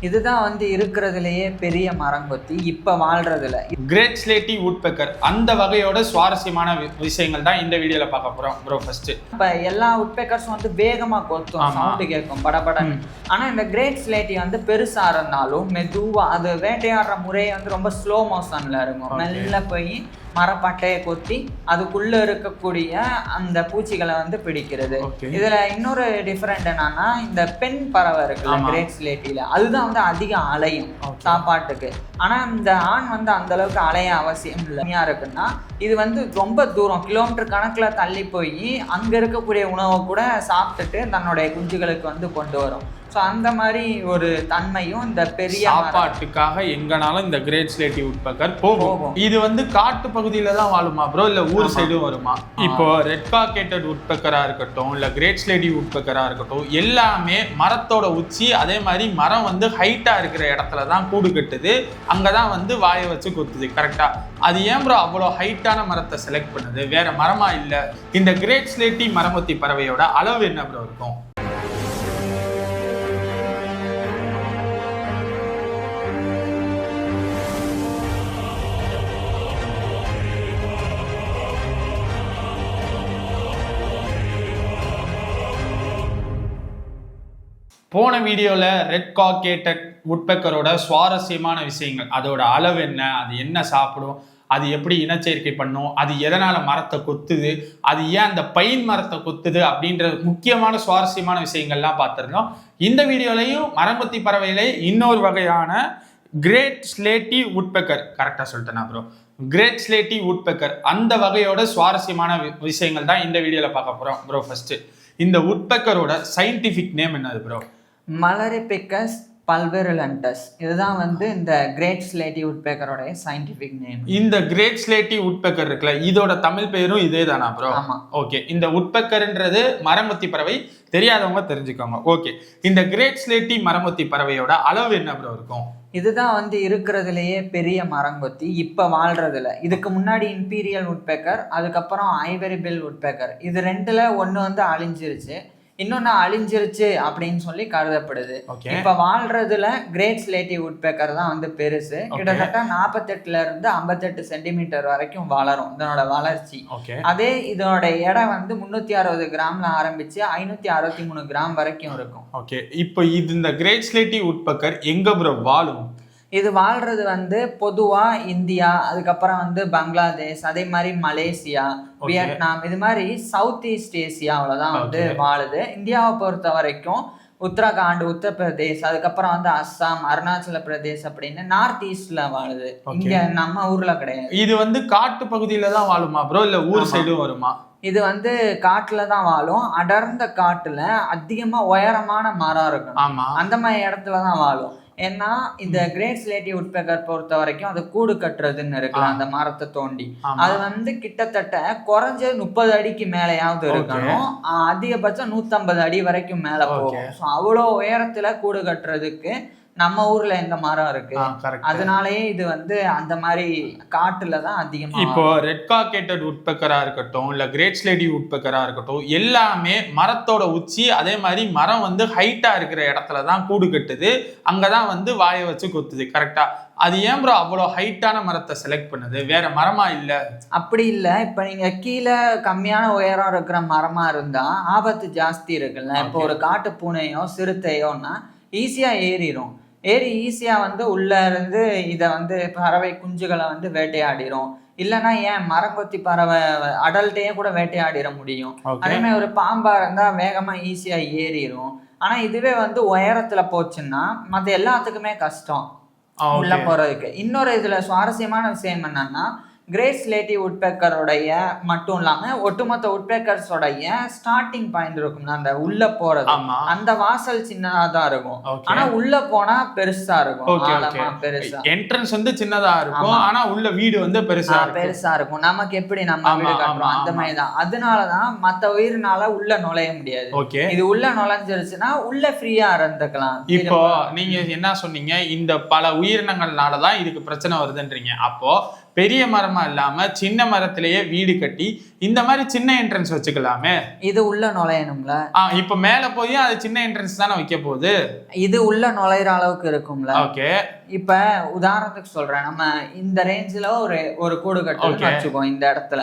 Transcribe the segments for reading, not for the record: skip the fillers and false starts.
இதுதான் வந்து இருக்கிறதுலயே பெரிய மரங்கொத்தி இப்ப வாழ்றதுல. கிரேட் ஸ்லேட்டி வுட்பெக்கர் அந்த வகையோட சுவாரஸ்யமான விஷயங்கள் தான் இந்த வீடியோல பார்க்க போறோம் ப்ரோ. ஃபர்ஸ்ட் இப்ப எல்லா வுட்பெக்கர்ஸும் வந்து வேகமா கொத்தும், சவுண்ட் கேட்கும் படபடன்னு. ஆனா இந்த கிரேட் ஸ்லேட்டி வந்து பெருசா இருந்தாலும் மெதுவா அது வேட்டையாடுற முறையை வந்து ரொம்ப ஸ்லோ மோஷன்ல இருக்கும். மெல்ல போய் மரப்பட்டையை கொத்தி அதுக்குள்ள இருக்கக்கூடிய அந்த பூச்சிகளை வந்து பிடிக்கிறது. இதுல இன்னொரு டிஃபரெண்ட் என்னன்னா, இந்த பெண் பறவை இருக்குல்ல கிரேட் ஸ்லேட்டில, அதுதான் வந்து அதிக அலையும் சாப்பாட்டுக்கு. ஆனா இந்த ஆண் வந்து அந்த அளவுக்கு அலைய அவசியம் இல்லையா இருக்குன்னா, இது வந்து ரொம்ப தூரம் கிலோமீட்டர் கணக்குல தள்ளி போய் அங்க இருக்கக்கூடிய உணவை கூட சாப்பிட்டுட்டு தன்னுடைய குஞ்சுகளுக்கு வந்து கொண்டு வரும். ஸோ அந்த மாதிரி ஒரு தன்மையும் இந்த பெரிய சாப்பாட்டுக்காக எங்கனாலும் இந்த கிரேட் ஸ்லேட்டி வுட்பெக்கர் போகும். இது வந்து காட்டு பகுதியில தான் வாழுமா ப்ரோ, இல்ல ஊர் சைடும் வருமா? இப்போ ரெட் காக்கேட்டட் வுட்பெக்கரா இருக்கட்டும், இல்ல கிரேட் ஸ்லேட்டி வுட்பெக்கரா இருக்கட்டும், எல்லாமே மரத்தோட உச்சி, அதே மாதிரி மரம் வந்து ஹைட்டா இருக்கிற இடத்துல தான் கூடு கட்டுது, அங்கதான் வந்து வாயை வச்சு கொத்துது. கரெக்டா? அது ஏன் ப்ரோ அவ்வளோ ஹைட்டான மரத்தை செலக்ட் பண்ணுது? வேற மரமா இல்ல? இந்த கிரேட் ஸ்லேட்டி மரங்கொத்தி பறவையோட அளவு என்ன ப்ரோ இருக்கும்? போன வீடியோவில் ரெட் காக்கேட்டட் வுட்பெக்கரோட சுவாரஸ்யமான விஷயங்கள், அதோட அளவு என்ன, அது என்ன சாப்பிடும், அது எப்படி இனச்சேர்க்கை பண்ணும், அது எதனால் மரத்தை கொத்துது, அது ஏன் அந்த பைன் மரத்தை கொத்துது அப்படின்ற முக்கியமான சுவாரஸ்யமான விஷயங்கள்லாம் பார்த்துருந்தோம். இந்த வீடியோலையும் மரங்கொத்தி பறவையிலே இன்னொரு வகையான கிரேட் ஸ்லேட்டி வுட்பெக்கர், கரெக்டாக சொல்லிட்டேனா ப்ரோ, கிரேட் ஸ்லேட்டி வுட்பெக்கர் அந்த வகையோட சுவாரஸ்யமான விஷயங்கள் தான் இந்த வீடியோவில் பார்க்க போகிறோம் ப்ரோ. ஃபர்ஸ்ட், இந்த வுட்பெக்கரோட சயின்டிஃபிக் நேம் என்னது ப்ரோ? மலரிபிக்கஸ் பல்வெருலண்டஸ். இதுதான் வந்து இந்த கிரேட் ஸ்லேட்டி வுட்பெக்கரோட சயின்டிஃபிக் நேம். இந்த கிரேட் ஸ்லேட்டி வுட்பெக்கர் இருக்குல்ல, இதோட தமிழ் பெயரும் இதே தானா ப்ரோ? ஆமா. ஓகே, இந்த வுட்பெக்கர்ன்றது மரங்கொத்தி பறவை, தெரியாதவங்க தெரிஞ்சுக்கோங்க. ஓகே, இந்த கிரேட் ஸ்லேட்டி மரங்கொத்தி பறவையோட அளவு என்ன ப்ரோ இருக்கும்? இதுதான் வந்து இருக்கிறதுலயே பெரிய மரங்கொத்தி இப்ப வாழ்றதுல. இதுக்கு முன்னாடி இம்பீரியல் வுட்பெக்கர், அதுக்கப்புறம் ஐவரி பில் வுட்பெக்கர், இது ரெண்டுல ஒண்ணு வந்து அழிஞ்சிருச்சு, இன்னொன்னு அழிஞ்சிருச்சு அப்படின்னு சொல்லி கருதப்படுது. இப்ப வாழ்றதுல கிரேட் ஸ்லேட்டி வுட்பெக்கர் தான் வந்து பெருசு. கிட்டத்தட்ட 48 இருந்து 58 சென்டிமீட்டர் வரைக்கும் வளரும் இதனோட வளர்ச்சி. அதே இதனோட எடை வந்து 360 கிராம்ல ஆரம்பிச்சு 563 கிராம் வரைக்கும் இருக்கும். ஓகே, இப்போ இது இந்த கிரேட் ஸ்லேட்டி வுட்பெக்கர் எங்க ப்ரோ வாழும்? இது வாழ்றது வந்து பொதுவா இந்தியா, அதுக்கப்புறம் வந்து பங்களாதேஷ், அதே மாதிரி மலேசியா, வியட்நாம், இது மாதிரி சவுத் ஈஸ்ட் ஏசியாவில தான் வந்து வாழுது. இந்தியாவை பொறுத்த வரைக்கும் உத்தரகாண்ட், உத்தரப்பிரதேஷ், அதுக்கப்புறம் வந்து அஸ்ஸாம், அருணாச்சல பிரதேஷ் அப்படின்னு நார்த் ஈஸ்ட்ல வாழுது. இங்க நம்ம ஊர்ல கிடையாது. இது வந்து காட்டு பகுதியில தான் வாழுமா ப்ரோ, இல்ல ஊர் சைடும் வருமா? இது வந்து காட்டுல தான் வாழும். அடர்ந்த காட்டுல அதிகமா உயரமான மரம் இருக்கும், அந்த மாதிரி இடத்துல தான் வாழும். ஏன்னா இந்த கிரேட் ஸ்லேட்டி வுட்பெக்கர் பொறுத்த வரைக்கும் அது கூடு கட்டுறதுன்னு இருக்குல்ல, அந்த மரத்தை தோண்டி, அது வந்து கிட்டத்தட்ட குறைஞ்சது 30 அடிக்கு மேலேயாவது இருக்கணும், அதிகபட்சம் 150 அடி வரைக்கும் மேல போகும். அவ்வளோ உயரத்துல கூடு கட்டுறதுக்கு நம்ம ஊர்ல எந்த மரம் இருக்கு, அதனாலயே இது வந்து அந்த மாதிரி காட்டுல தான் அதிகமா. இப்போ ரெட் காக்கேட்டட் வுட்பெக்கரா இருக்கட்டும், இல்ல கிரேட் ஸ்லேட்டி வுட்பெக்கரா இருக்கட்டும், எல்லாமே மரத்தோட உச்சி, அதே மாதிரி மரம் வந்து ஹைட்டா இருக்கிற இடத்துல தான் கூடு கட்டுது, அங்கதான் வந்து வாயை வச்சு கொத்துது. கரெக்டா? அது ஏன் ப்ரோ அவ்வளோ ஹைட்டான மரத்தை செலக்ட் பண்ணுது? வேற மரமா இல்ல? அப்படி இல்ல. இப்ப நீங்க கீழே கம்மியான உயரம் இருக்கிற மரமா இருந்தா ஆபத்து ஜாஸ்தி இருக்குல்ல. இப்போ ஒரு காட்டு பூனையோ சிறுத்தையோன்னா ஈஸியா ஏறிடும். ஏறி ஈஸியா வந்து உள்ள இருந்து இதை வந்து பறவை குஞ்சுகளை வந்து வேட்டையாடிரும். இல்லைன்னா ஏன் மரங்கொத்தி பறவை அடல்ட்டையே கூட வேட்டையாடிட முடியும். அதே மாதிரி ஒரு பாம்பா இருந்தா வேகமா ஈஸியா ஏறிடும். ஆனா இதுவே வந்து உயரத்துல போச்சுன்னா மற்ற எல்லாத்துக்குமே கஷ்டம் உள்ள போறதுக்கு. இன்னொரு இதுல சுவாரஸ்யமான விஷயம் என்னன்னா, கிரேட் ஸ்லேட்டி வுட்பெக்கருடைய மட்டும் இல்லாம ஒட்டுமொத்த வுட்பெக்கர்ஸோடைய ஸ்டார்டிங் பாயிண்ட் இருக்கும், அந்த உள்ள போறது, அந்த வாசல் சின்னதா தான் இருக்கும், ஆனா உள்ள போனா பெருசா இருக்கும். பெருசா என்ட்ரன்ஸ் வந்து சின்னதா இருக்கும், ஆனா உள்ள வீடு வந்து பெருசா இருக்கும். நமக்கு எப்படி நம்ம வீடு கட்டுறோம் அந்த மாதிரி தான். அதனாலதான் மத்த உயிரினால உள்ள நுழைய முடியாது. இது உள்ள நுழைஞ்சிருச்சுன்னா உள்ள ஃப்ரீயா இருந்துக்கலாம். இப்போ நீங்க என்ன சொன்னீங்க, இந்த பல உயிரினங்கள்னாலதான் இதுக்கு பிரச்சனை வருதுன்றீங்க. அப்போ பெரிய மரமா இல்லாம சின்ன மரத்திலேயே வீடு கட்டி இந்த மாதிரி சின்ன என்ட்ரன்ஸ் வச்சுக்கலாமே. இது உள்ள நுழையணும்ல. இப்ப மேல போய் அது சின்ன என்ட்ரன்ஸ் தானே வைக்க போகுது. இது உள்ள நுழையிற அளவுக்கு இருக்கும்ல. ஓகே, இப்ப உதாரணத்துக்கு சொல்றேன், நம்ம இந்த ரேஞ்சில ஒரு கூடு கட்டுன்னு வச்சுக்கோ. இந்த இடத்துல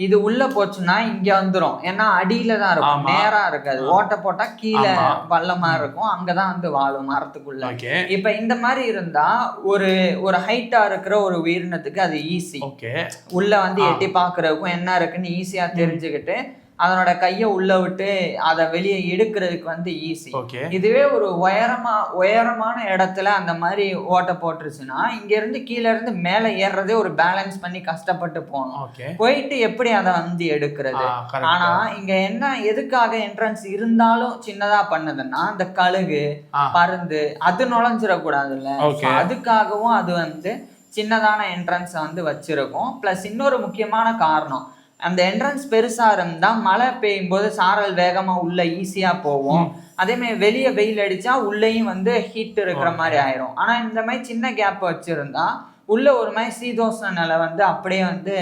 இது உள்ள போச்சுன்னா இங்க வந்துரும். ஏன்னா அடியில தான் இருக்கும், நேரா இருக்காது. ஓட்ட போட்டா கீழே பள்ளமா இருக்கும், அங்கதான் வந்து வாழும் மரத்துக்குள்ள. இப்ப இந்த மாதிரி இருந்தா ஒரு ஹைட்டா இருக்கிற ஒரு உயிரினத்துக்கு அது ஈஸி. உள்ள வந்து எட்டி பாக்குறதுக்கும் என்ன இருக்குன்னு ஈஸியா தெரிஞ்சுக்கிட்டு அதனோட கையை உள்ள விட்டு அதை வெளியே எடுக்கிறதுக்கு வந்து ஈஸி. இதுவே ஒரு உயரமான இடத்துல அந்த மாதிரி ஓட்ட போட்டுருச்சுன்னா இங்க இருந்து கீழே இருந்து மேல ஏறுறதே ஒரு பேலன்ஸ் பண்ணி கஷ்டப்பட்டு போகணும். போயிட்டு எப்படி அதை வந்து எடுக்கிறது. ஆனா இங்க என்ன எதுக்காக என்ட்ரன்ஸ் இருந்தாலும் சின்னதா பண்ணதுன்னா இந்த கழுகு பருந்து அது நுழைஞ்சிடக்கூடாதுல்ல. அதுக்காகவும் அது வந்து சின்னதான என்ட்ரன்ஸை வந்து வச்சிருக்கும். பிளஸ் இன்னொரு முக்கியமான காரணம், அந்த என்ட்ரன்ஸ் பெருசா இருந்தா மழை பெய்யும் போது சாரல் வேகமா உள்ள ஈஸியா போகும். அதே மாதிரி வெளியே வெயில் அடிச்சா உள்ளேயும் வந்து ஹீட் இருக்கிற மாதிரி ஆயிரும். ஆனா இந்த மாதிரி சின்ன கேப் வச்சிருந்தா உள்ள ஒரு மாதிரி சீதோஷ்ண நிலை வந்து அப்படியே வந்து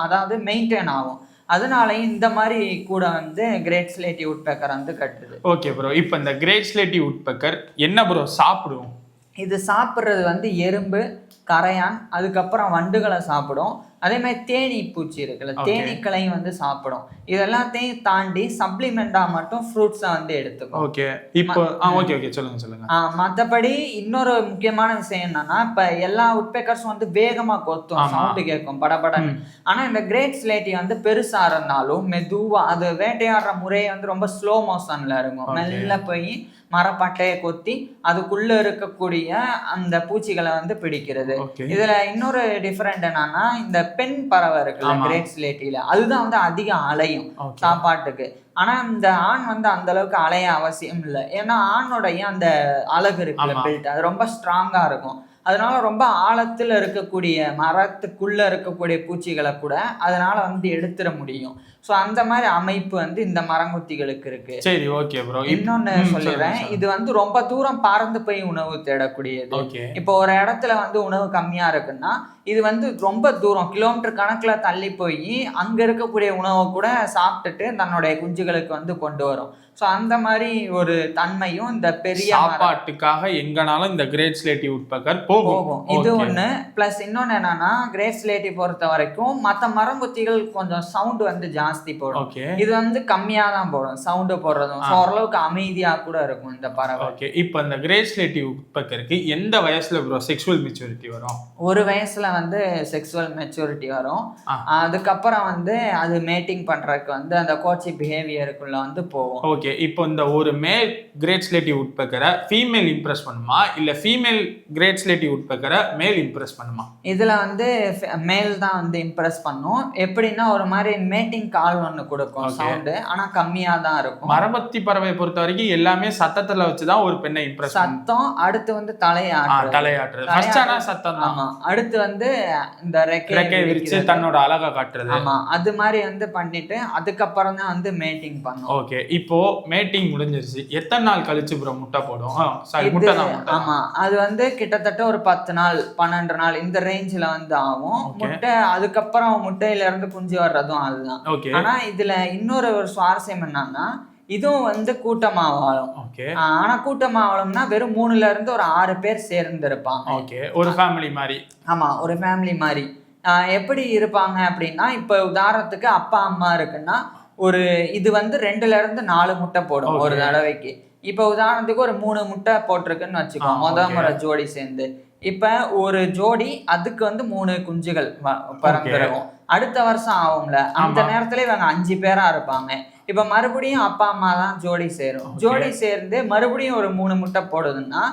அதாவது மெயின்டைன் ஆகும். அதனாலயும் இந்த மாதிரி கூட வந்து கிரேட் ஸ்லேட்டி உட்பெக்கர் வந்து கட்டுது. ஓகே ப்ரோ, இப்போ இந்த கிரேட் ஸ்லேட்டி உட்பெக்கர் என்ன ப்ரோ சாப்பிடும்? இது சாப்பிட்றது வந்து எறும்பு, கரையான், அதுக்கப்புறம் வண்டுகளை சாப்பிடும். அதே மாதிரி தேனீ பூச்சி இருக்குல்ல, தேனீக்களையும் வந்து சாப்பிடும். இதெல்லாத்தையும் தாண்டி சப்ளிமெண்டா மட்டும் ஃப்ரூட்ஸை வந்து எடுத்துக்கும். ஓகே, இப்போ சொல்லுங்க. மற்றபடி இன்னொரு முக்கியமான விஷயம் என்னன்னா, இப்ப எல்லா உட்பெக்கர்ஸும் வந்து வேகமா கொத்தும், சவுண்டு கேட்கும் படபடன்னு. ஆனா இந்த கிரேட் ஸ்லேட்டி வந்து பெருசா இருந்தாலும் மெதுவா அது வேட்டையாடுற முறையை வந்து ரொம்ப ஸ்லோ மோஷன்ல இருக்கும். மெல்ல போய் மரப்பட்டையை கொத்தி அதுக்குள்ள இருக்கக்கூடிய அந்த பூச்சிகளை வந்து பிடிக்கிறது. இதுல இன்னொரு டிஃபரெண்ட் என்னன்னா, இந்த பெண் பறவை இருக்குல்ல கிரேட் ஸ்லேட்டில, அதுதான் வந்து அதிக அலையும் சாப்பாட்டுக்கு. ஆனா இந்த ஆண் வந்து அந்த அளவுக்கு அலைய அவசியம் இல்லை. ஏன்னா ஆணோடைய அந்த அழகு இருக்குல்ல பெல்ட், அது ரொம்ப ஸ்ட்ராங்கா இருக்கும். அதனால ரொம்ப ஆழத்துல இருக்கக்கூடிய மரத்துக்குள்ள இருக்கக்கூடிய பூச்சிகளை கூட அதனால வந்து எடுத்துட முடியும். ஸோ அந்த மாதிரி அமைப்பு வந்து இந்த மரங்கொத்திகளுக்கு இருக்கு. சரி, ஓகே ப்ரோ. இன்னொன்னு சொல்லிடுறேன், இது வந்து ரொம்ப தூரம் பறந்து போய் உணவு தேடக்கூடியது. இப்போ ஒரு இடத்துல வந்து உணவு கம்மியா இருக்குன்னா இது வந்து ரொம்ப தூரம் கிலோமீட்டர் கணக்குல தள்ளி போய் அங்க இருக்கக்கூடிய உணவை கூட சாப்பிட்டுட்டு தன்னுடைய குஞ்சுகளுக்கு வந்து கொண்டு வரும். ஸோ அந்த மாதிரி ஒரு தன்மையும் இந்த பெரிய சாப்பாட்டுக்காக எங்கனாலும் இந்த கிரேட் ஸ்லேட்டி உட்பெக்கர் போகும். இது ஒண்ணு. பிளஸ் இன்னொன்னு என்னன்னா, கிரேட் ஸ்லேட்டி பொறுத்த வரைக்கும் மற்ற மரங்கொத்திகள் கொஞ்சம் சவுண்ட் வந்து ஜாஸ்தி போடும். இது வந்து கம்மியா தான் போடும் சவுண்டு போடுறதும். ஓரளவுக்கு அமைதியா கூட இருக்கும் இந்த பறவை. இப்போ இந்த கிரேட் ஸ்லேட்டி உட்பெக்கருக்கு எந்த வயசுல ப்ரோ செக்ஷுவல் மெச்சூரிட்டி வரும்? ஒரு வயசுல வந்து செக்ஷுவல் மெச்சூரிட்டி வரும். அதுக்கப்புறம் வந்து அது மேட்டிங் பண்றதுக்கு வந்து அந்த கோச்சி பிஹேவியருக்குள்ள வந்து போகும். ஓகே, இப்போ இந்த ஒரு மேல் கிரேட் ஸ்லேட்டி உட்பெக்கரை ஃபீமேல் இம்ப்ரெஸ் பண்ணுமா, இல்ல ஃபீமேல் கிரேட் ஸ்லேட்டி உட்பெக்கரை மேல் இம்ப்ரெஸ் பண்ணுமா? இதுல வந்து மேல் தான் வந்து இம்ப்ரெஸ் பண்ணும். எப்படின்னா ஒரு மாதிரி மேட்டிங் கால் ஒன்று கொடுக்கும் சவுண்டு, ஆனா கம்மியா தான் இருக்கும். மரங்கொத்தி பறவை பொறுத்த வரைக்கும் எல்லாமே சத்தத்துல வச்சுதான் ஒரு பெண்ணை இம்ப்ரெஸ். சத்தம், அடுத்து வந்து தலையாட்டுறது. சத்தம் தான். ஆமா, அடுத்து வந்து இந்த ரெக்கை விரிச்சு தன்னோட அழகை காட்டுறது. ஆமா, அது மாதிரி வந்து பண்ணிட்டு அதுக்கப்புறம் தான் வந்து மேட்டிங் பண்ணும். ஓகே, இப்போ மேட்டிங் முடிஞ்சிருச்சு, எத்தனை நாள் கழிச்சு ப்ரோ முட்டை போடும்? ஆமா, அது வந்து கிட்டத்தட்ட ஒரு 10 நாள் 12 நாள் இந்த ரேஞ்சில வந்து ஆகும் முட்டை. அதுக்கப்புறம் முட்டையில இருந்து குஞ்சு வர்றதும் அதுதான். ஆனா இதுல இன்னொரு ஒரு சுவாரஸ்யம் என்னன்னா, இதுவும் வந்து கூட்டமா வாழும். ஆனா கூட்டமா வாழும்னா வெறும் 3ல இருந்து ஒரு 6 பேர் சேர்ந்து இருப்பாங்க. ஒரு ஃபேமிலி மாதிரி. ஆமா, ஒரு ஃபேமிலி மாதிரி. எப்படி இருப்பாங்க அப்படின்னா, இப்ப உதாரணத்துக்கு அப்பா அம்மா இருக்குன்னா ஒரு இது வந்து 2ல இருந்து 4 முட்டை போடும் ஒரு தடவைக்கு. இப்ப உதாரணத்துக்கு ஒரு 3 முட்டை போட்டிருக்குன்னு வச்சுக்கோ, முறை ஜோடி சேர்ந்து. இப்ப ஒரு ஜோடி அதுக்கு வந்து 3 குஞ்சுகள் பிறந்திருக்கும். அடுத்த வருஷம் ஆகும்ல, அந்த நேரத்துல இவங்க 5 பேரா இருப்பாங்க. இப்ப மறுபடியும் அப்பா அம்மா தான் ஜோடி சேரும். ஜோடி சேர்ந்து மறுபடியும் ஒரு 3 முட்டை போடுதுன்னா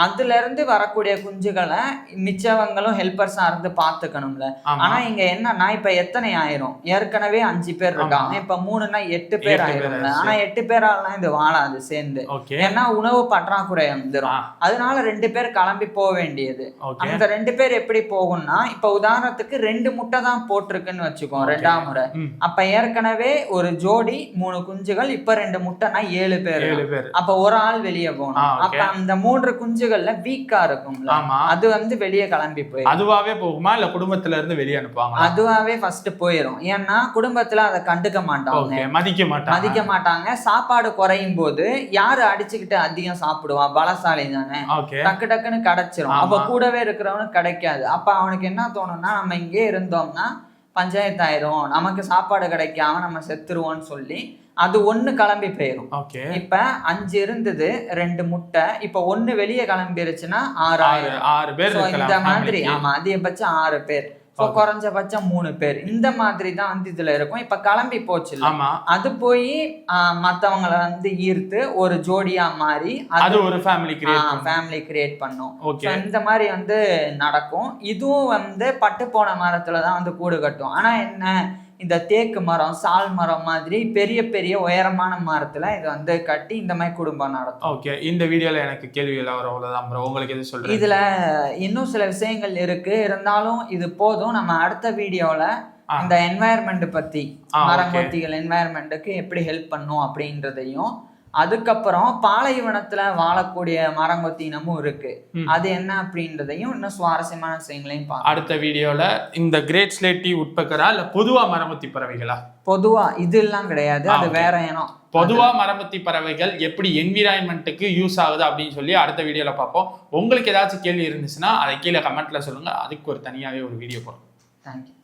அதுல இருந்து வரக்கூடிய குஞ்சுகளை மிச்சவங்களும் ஹெல்பர்ஸா இருந்து பாத்துக்கணும்ல. ஆனா இங்க என்னன்னா, இப்ப எத்தனை ஆயிரும், ஏற்கனவே 5 பேர் இருக்காங்க, இப்ப 3னா 8 பேர் ஆயிரும்ல. ஆனா 8 பேராலாம் இது வாழாது சேர்ந்து. ஏன்னா உணவு பற்றாக்குறை வந்துடும். அதனால 2 பேர் கிளம்பி போக வேண்டியது. அந்த 2 பேர் எப்படி போகும்னா, இப்ப உதாரணத்துக்கு 2 முட்டை தான் போட்டிருக்குன்னு வச்சுக்கோ 2ஆம் முறை. அப்ப ஏற்கனவே ஒரு ஜோடி 3 குஞ்சுகள், இப்ப 2 முட்டைனா 7 பேர். அப்ப ஒரு ஆள் வெளியே போகணும். அப்ப அந்த 3 குஞ்சு குஞ்சுகள்ல வீக்கா இருக்கும்ல, ஆமா. அது வந்து வெளியே கிளம்பி போயிடும். அதுவாவே போகுமா இல்ல குடும்பத்துல இருந்து வெளியே அனுப்புவாங்க? அதுவாவே ஃபர்ஸ்ட் போயிடும். ஏன்னா குடும்பத்துல அதை கண்டுக்க மாட்டாங்க, மதிக்க மாட்டாங்க. சாப்பாடு குறையும் போது யாரு அடிச்சுக்கிட்டு அதிகம் சாப்பிடுவா? பலசாலி தானே, டக்கு டக்குன்னு கிடைச்சிரும். அப்ப கூடவே இருக்கிறவனுக்கு கிடைக்காது. அப்ப அவனுக்கு என்ன தோணும்னா, நம்ம இங்கே இருந்தோம்னா பஞ்சாயத்து ஆயிரும், நமக்கு சாப்பாடு கிடைக்காம நம்ம செத்துருவோம்னு சொல்லி அது ஒண்ணு கிளம்பி போயிரும். இப்ப 5 இருந்தது, 2 முட்டை, இப்ப 1 வெளியே கிளம்பிருச்சுன்னா 6 பேர் இந்த மாதிரி. ஆமா, அதிகபட்சம் 6 பேர், குறைஞ்சபட்சம் 3 பேர். இந்த மாதிரி தான் வந்து இதுல இருக்கும். இப்ப கிளம்பி போச்சு, அது போய் மத்தவங்களை வந்து ஈர்த்து ஒரு ஜோடியா மாறி அது ஒரு ஃபேமிலி கிரியேட் பண்ணும். இந்த மாதிரி வந்து நடக்கும். இதுவும் வந்து பட்டு போன மரத்துலதான் வந்து கூடு கட்டும். ஆனா என்ன, இந்த தேக்கு மரம், சால் மரம் மாதிரி பெரிய பெரிய உயரமான மரத்துல இது வந்து கட்டி இந்த மாதிரி குடும்பம் நடத்தும். ஓகே, இந்த வீடியோல எனக்கு கேள்விகள் வரும், அவ்வளவுதான் ப்ரோ. உங்களுக்கு எது சொல்றீங்க? இதுல இன்னும் சில விஷயங்கள் இருக்கு, இருந்தாலும் இது போதும். நம்ம அடுத்த வீடியோல இந்த என்வாயர்மெண்ட் பத்தி, மரங்கொத்திகள் என்வாயர்மெண்ட்டுக்கு எப்படி ஹெல்ப் பண்ணும் அப்படின்றதையும், அதுக்கப்புறம் பாலைவனத்துல வாழக்கூடிய மரங்கொத்தி இனமும் இருக்கு, அது என்ன அப்படின்றதையும், இன்னும் சுவாரஸ்யமான விஷயங்களையும் பார்க்கலாம் அடுத்த வீடியோல. இந்த கிரேட் ஸ்லேட்டி உட்பெக்கரா இல்ல பொதுவா மரங்கொத்தி பறவைகளா? பொதுவா இது எல்லாம் கிடையாது, அது வேற இனம். பொதுவா மரங்கொத்தி பறவைகள் எப்படி என்விரான்மெண்ட்டுக்கு யூஸ் ஆகுது அப்படின்னு சொல்லி அடுத்த வீடியோல பார்ப்போம். உங்களுக்கு ஏதாச்சும் கேள்வி இருந்துச்சுன்னா அதை கீழே கமெண்ட்ல சொல்லுங்க, அதுக்கு ஒரு தனியாவே ஒரு வீடியோ போடுறோம். தேங்க்யூ.